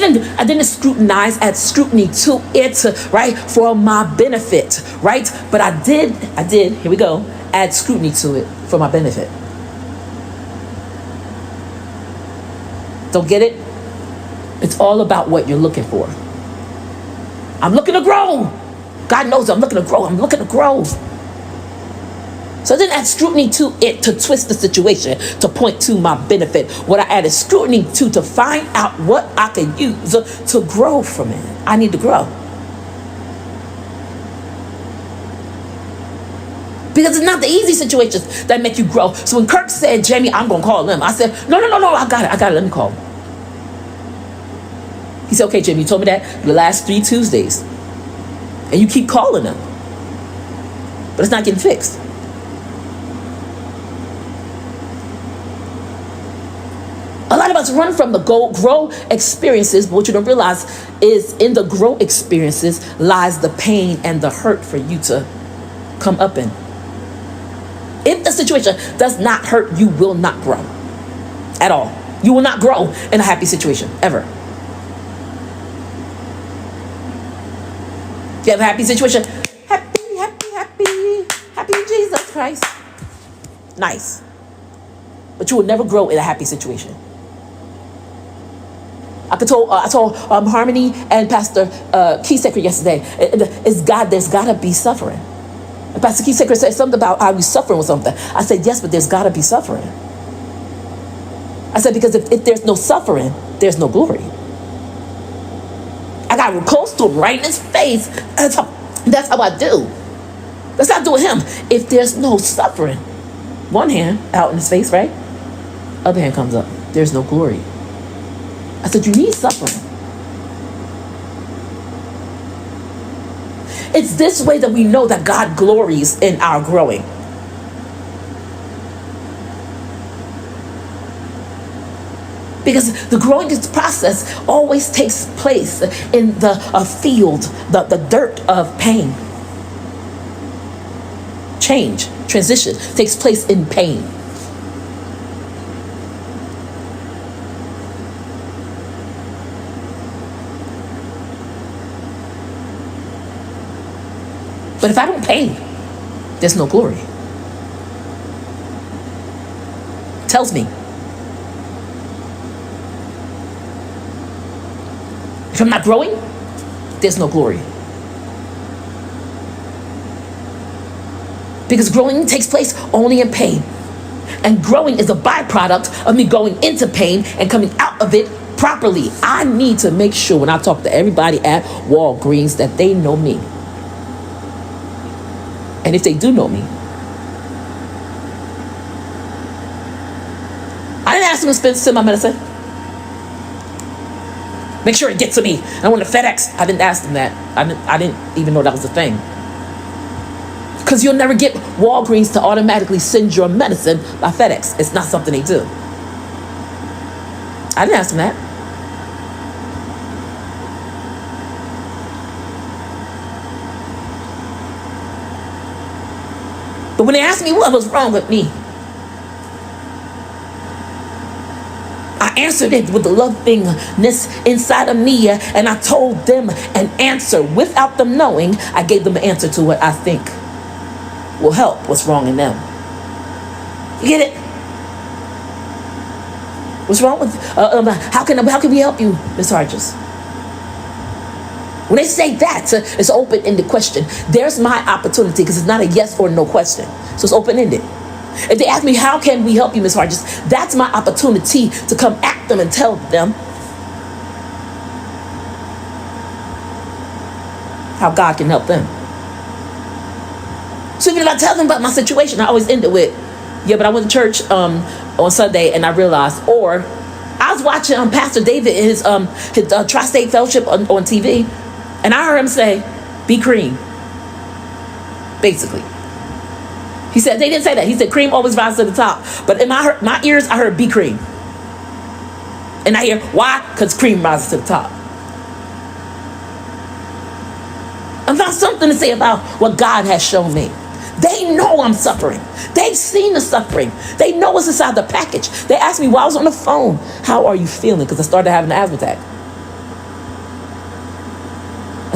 I didn't scrutinize, add scrutiny to it, right, for my benefit, right? But I did, here we go, add scrutiny to it for my benefit. Don't get it? It's all about what you're looking for. I'm looking to grow. God knows I'm looking to grow. I'm looking to grow. So I didn't add scrutiny to it to twist the situation, to point to my benefit. What I added scrutiny to find out what I can use to grow from it. I need to grow. Because it's not the easy situations that make you grow. So when Kirk said, Jamie, I'm going to call him, I said, no, I got it, let me call him. He said, okay, Jamie, you told me that the last 3 Tuesdays. And you keep calling him. But it's not getting fixed. A lot of us run from the grow experiences, but what you don't realize is in the grow experiences lies the pain and the hurt for you to come up in. If the situation does not hurt, you will not grow at all. You will not grow in a happy situation, ever. You have a happy situation, happy Jesus Christ. Nice. But you will never grow in a happy situation. I told Harmony and Pastor Keysecker yesterday, there's got to be suffering. And Pastor Keysecker said something about how we suffering with something. I said, yes, but there's got to be suffering. I said, because if there's no suffering, there's no glory. I got close to him right in his face. That's how I do. That's how I do with him. If there's no suffering, one hand out in his face, right? Other hand comes up. There's no glory. I said, you need suffering. It's this way that we know that God glories in our growing. Because the growing process always takes place in the field, the dirt of pain. Change, transition takes place in pain. But if I don't pain, there's no glory. Tells me. If I'm not growing, there's no glory. Because growing takes place only in pain. And growing is a byproduct of me going into pain and coming out of it properly. I need to make sure when I talk to everybody at Walgreens that they know me. And if they do know me, I didn't ask them to send my medicine. Make sure it gets to me. I want to FedEx. I didn't ask them that. I didn't even know that was a thing. Because you'll never get Walgreens to automatically send your medicine by FedEx. It's not something they do. I didn't ask them that. But when they asked me what was wrong with me, I answered it with the lovingness inside of me, and I told them an answer without them knowing. I gave them an answer to what I think will help what's wrong in them. You get it? What's wrong with how can we help you, Miss Harges? When they say that, it's an open-ended question. There's my opportunity because it's not a yes or no question. So it's open-ended. If they ask me, how can we help you, Ms. Harges? That's my opportunity to come at them and tell them how God can help them. So even if I tell them about my situation, I always end it with, yeah, but I went to church on Sunday and I realized, or I was watching Pastor David in his Tri-State Fellowship on TV, and I heard him say, be cream. Basically. He said, they didn't say that. He said, cream always rises to the top. But in my ears, I heard, be cream. And I hear, why? Because cream rises to the top. I found something to say about what God has shown me. They know I'm suffering. They've seen the suffering. They know what's inside the package. They asked me while I was on the phone, how are you feeling? Because I started having an asthma attack.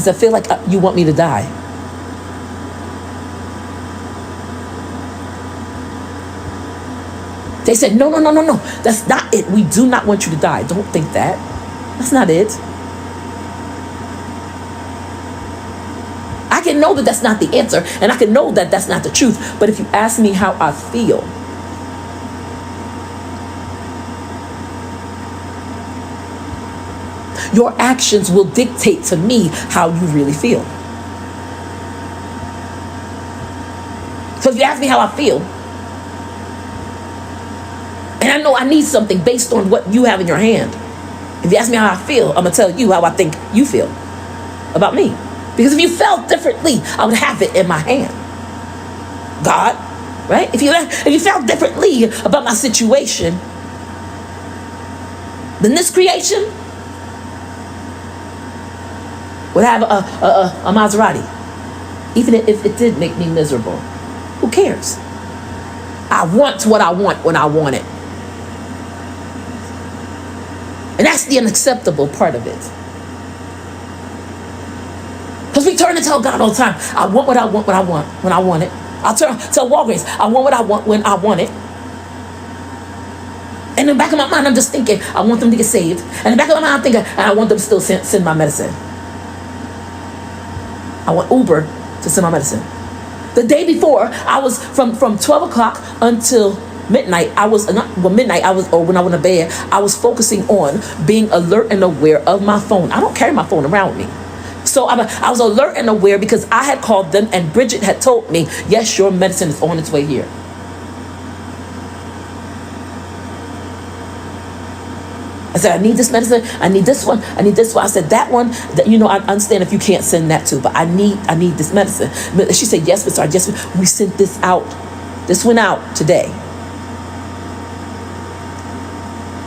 I said, I feel like you want me to die. They said, no. That's not it. We do not want you to die. Don't think that. That's not it. I can know that that's not the answer, and I can know that that's not the truth. But if you ask me how I feel, your actions will dictate to me how you really feel. So if you ask me how I feel, and I know I need something based on what you have in your hand, if you ask me how I feel, I'm going to tell you how I think you feel about me. Because if you felt differently, I would have it in my hand. God, right? If you felt differently about my situation, then this creation would have a Maserati. Even if it did make me miserable. Who cares? I want what I want when I want it. And that's the unacceptable part of it. Because we turn and tell God all the time, I want what I want when I want it. I'll tell Walgreens, I want what I want when I want it. And in the back of my mind, I'm just thinking, I want them to get saved. And in the back of my mind, I'm thinking, I want them to still send my medicine. I want Uber to send my medicine. The day before, I was from 12 o'clock until midnight. When I went to bed, I was focusing on being alert and aware of my phone. I don't carry my phone around with me. So I was alert and aware because I had called them and Bridget had told me, yes, your medicine is on its way here. I said, I need this medicine. I need this one. I need this one. I said, that one, I understand if you can't send that too, but I need this medicine. She said, yes, but sorry, yes, we sent this out. This went out today.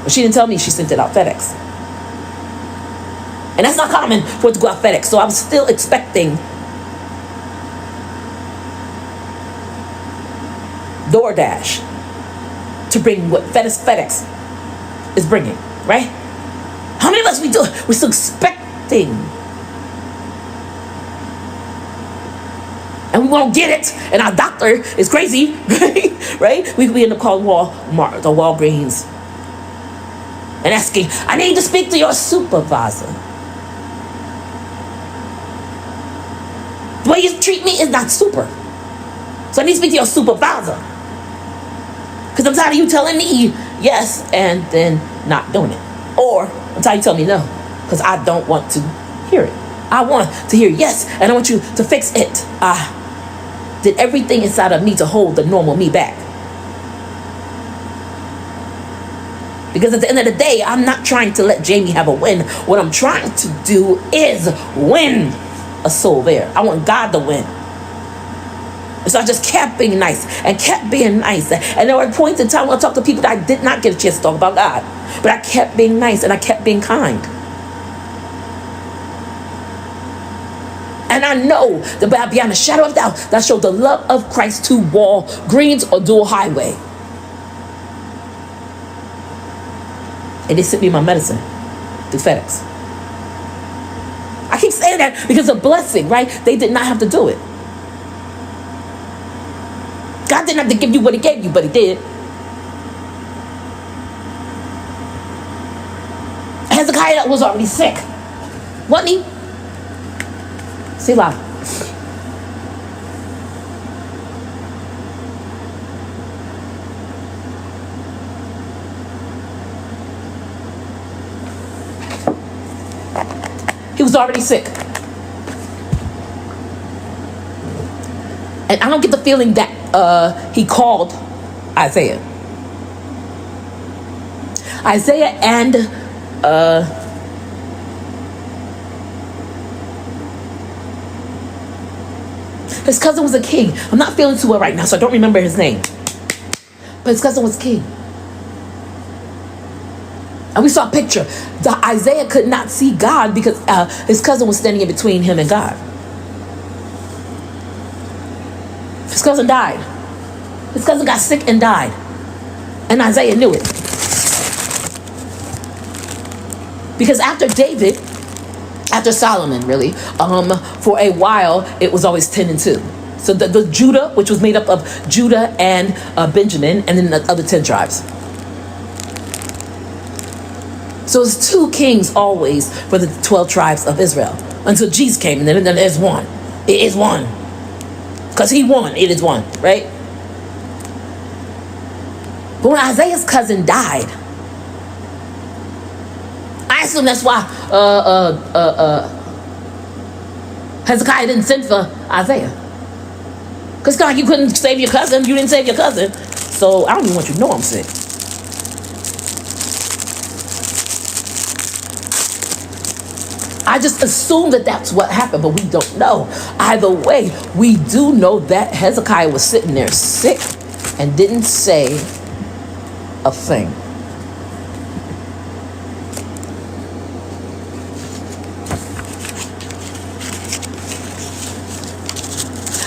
But she didn't tell me she sent it out FedEx. And that's not common for it to go out FedEx. So I was still expecting DoorDash to bring what FedEx is bringing, right? How many of us we do? We're still expecting. And we won't get it. And our doctor is crazy, right? We end up calling Walmart or Walgreens and asking, I need to speak to your supervisor. The way you treat me is not super. So I need to speak to your supervisor. Because I'm tired of you telling me yes and then not doing it. Or I'm tired of you telling me no. Because I don't want to hear it. I want to hear yes, and I want you to fix it. I did everything inside of me to hold the normal me back. Because at the end of the day, I'm not trying to let Jamie have a win. What I'm trying to do is win a soul there. I want God to win. So I just kept being nice and kept being nice. And there were points in time when I talked to people that I did not get a chance to talk about God. But I kept being nice and I kept being kind. And I know that beyond a shadow of doubt, that showed the love of Christ to Walgreens or Dual Highway. And they sent me my medicine through FedEx. I keep saying that because it's a blessing, right? They did not have to do it. God didn't have to give you what he gave you, but he did. Hezekiah was already sick, wasn't he? Selah. He was already sick. And I don't get the feeling that he called Isaiah. Isaiah and his cousin was a king. I'm not feeling too well right now, so I don't remember his name. But his cousin was king. And we saw a picture. Isaiah could not see God because his cousin was standing in between him and God. His cousin died. His cousin got sick and died. And Isaiah knew it. Because after David After Solomon, really. For a while, it was always 10-2. So the Judah, which was made up of Judah and Benjamin, and then the other 10 tribes. So it's 2 kings always for the 12 tribes of Israel until Jesus came, and then there's one. It is one. Because he won, it is one, right? But when Isaiah's cousin died, I assume that's why Hezekiah didn't send for Isaiah. Because God, you couldn't save your cousin. You didn't save your cousin. So I don't even want you to know I'm sick. I just assume that that's what happened, but we don't know. Either way, we do know that Hezekiah was sitting there sick and didn't say a thing.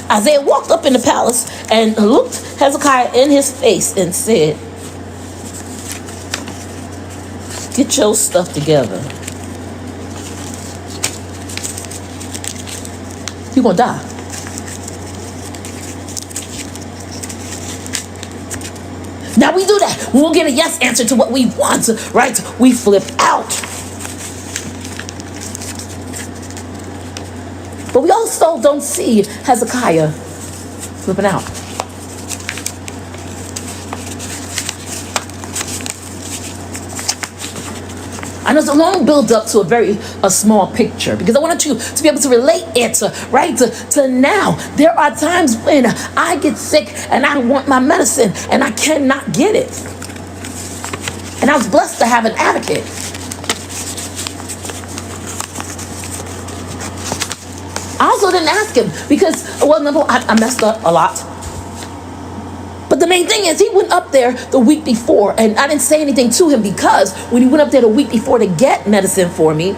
Isaiah walked up in the palace and looked Hezekiah in his face and said, "Get your stuff together. You're going to die." Now we do that. We won't get a yes answer to what we want, right? We flip out. But we also don't see Hezekiah flipping out. I know it's a long build up to a small picture, because I wanted you to be able to relate it, right, to now. There are times when I get sick and I want my medicine and I cannot get it. And I was blessed to have an advocate. I also didn't ask him because, well, number one, I messed up a lot. But the main thing is he went up there the week before, and I didn't say anything to him because when he went up there the week before to get medicine for me,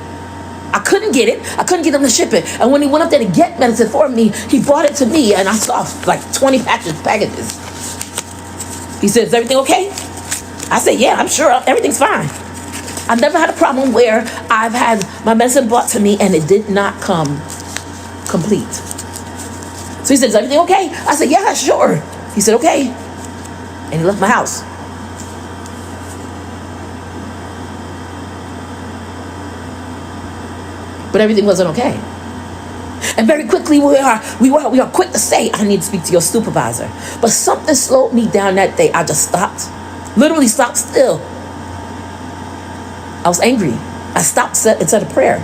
I couldn't get it. I couldn't get him to ship it. And when he went up there to get medicine for me, he brought it to me, and I saw like 20 packages. He said, "Is everything okay?" I said, "Yeah, I'm sure everything's fine." I've never had a problem where I've had my medicine brought to me and it did not come complete. So he said, "Is everything okay?" I said, "Yeah, sure." He said, "Okay." And he left my house. But everything wasn't okay. And very quickly we are quick to say, "I need to speak to your supervisor." But something slowed me down that day. I just stopped. Literally stopped still. I was angry. I stopped and said a prayer.